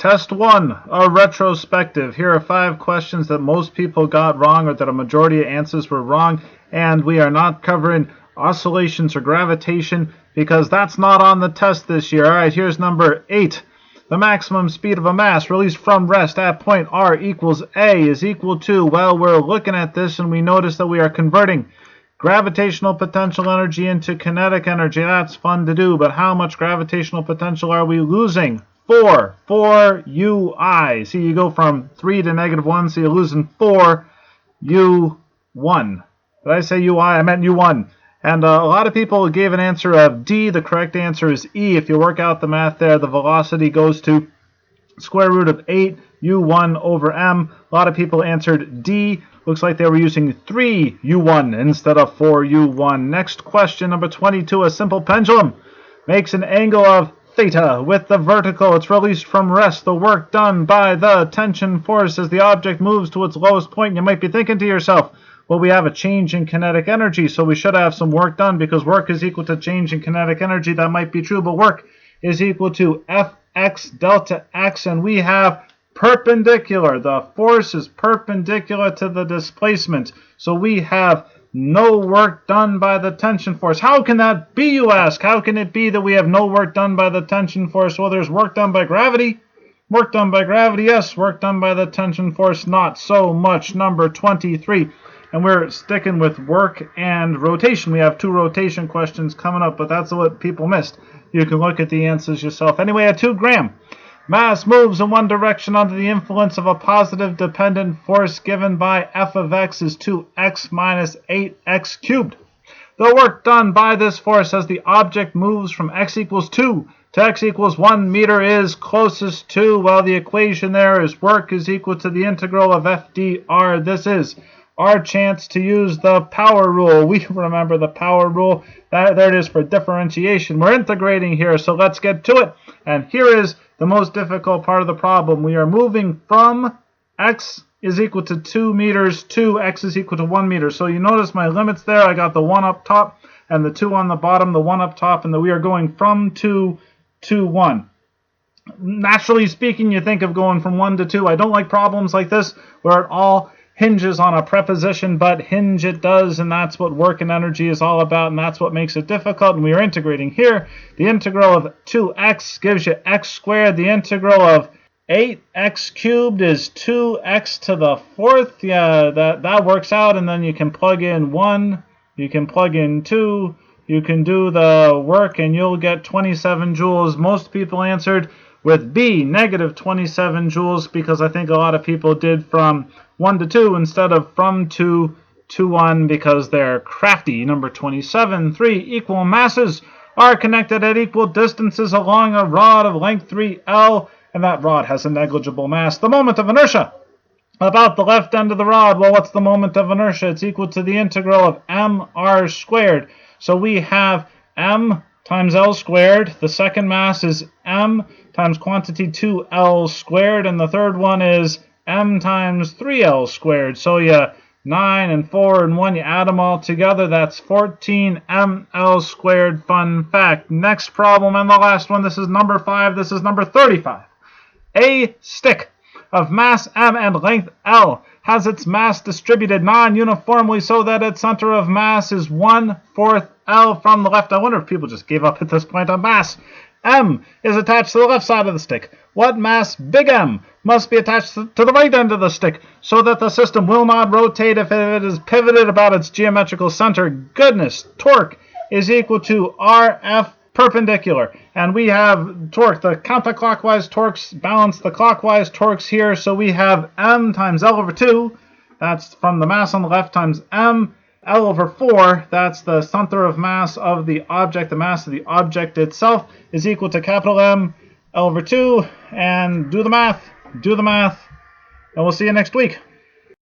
Test 1, a retrospective. Here are 5 questions that most people got wrong, or that a majority of answers were wrong, and we are not covering oscillations or gravitation because that's not on the test this year. Alright, here's number 8. The maximum speed of a mass released from rest at point R equals A is equal to, well, we're looking at this and we notice that we are converting gravitational potential energy into kinetic energy. That's fun to do, but how much gravitational potential are we losing? 4 UI. See, you go from 3 to -1, so you're losing 4 U1. Did I say UI? I meant U1. And a lot of people gave an answer of D. The correct answer is E. If you work out the math there, the velocity goes to square root of 8 U1 over M. A lot of people answered D. Looks like they were using 3 U1 instead of 4 U1. Next question, number 22. A simple pendulum makes an angle of theta with the vertical. It's released from rest. The work done by the tension force as the object moves to its lowest point. You might be thinking to yourself, well, we have a change in kinetic energy, so we should have some work done because work is equal to change in kinetic energy. That might be true, but work is equal to Fx delta x, and we have perpendicular. The force is perpendicular to the displacement, so we have no work done by the tension force. How can that be, you ask? How can it be that we have no work done by the tension force? Well, there's work done by gravity. Work done by gravity, yes. Work done by the tension force, not so much. Number 23. And we're sticking with work and rotation. We have 2 rotation questions coming up, but that's what people missed. You can look at the answers yourself. Anyway, a 2 gram mass moves in one direction under the influence of a positive dependent force given by f of x is 2x minus 8x cubed. The work done by this force as the object moves from x equals 2 to x equals 1 meter is closest to, well, the equation there is work is equal to the integral of f dr. This is our chance to use the power rule. We remember the power rule. There it is for differentiation. We're integrating here, so let's get to it. And here is the most difficult part of the problem. We are moving from x is equal to 2 meters to x is equal to 1 meter. So you notice my limits there. I got the 1 up top and the 2 on the bottom, the 1 up top, and we are going from 2 to 1. Naturally speaking, you think of going from 1 to 2. I don't like problems like this where it all hinges on a preposition, but hinge it does, and that's what work and energy is all about, and that's what makes it difficult. And we are integrating here. The integral of 2x gives you x squared. The integral of 8x cubed is 2x to the 4th. Yeah, that works out, and then you can plug in 1, you can plug in 2, you can do the work, and you'll get 27 joules. Most people answered with B, negative 27 joules, because I think a lot of people did from 1 to 2 instead of from 2 to 1 because they're crafty. Number 27, 3 equal masses are connected at equal distances along a rod of length 3L, and that rod has a negligible mass. The moment of inertia about the left end of the rod, well, what's the moment of inertia? It's equal to the integral of mr squared. So we have m times L squared. The second mass is m times quantity 2L squared, and the third one is m times 3L squared. So you 9 and 4 and 1, you add them all together, that's 14mL squared. Fun fact. Next problem, and the last one, this is number 5, this is number 35. A stick of mass m and length L has its mass distributed non-uniformly so that its center of mass is 1/4 L from the left. I wonder if people just gave up at this point on mass. M is attached to the left side of the stick. What mass, big M, must be attached to the right end of the stick so that the system will not rotate if it is pivoted about its geometrical center? Goodness, torque is equal to RF perpendicular. And we have torque. The counterclockwise torques balance the clockwise torques here. So we have M times L over 2. That's from the mass on the left times M. L over 4, that's the center of mass of the object. The mass of the object itself is equal to capital M, L over 2. And do the math, and we'll see you next week.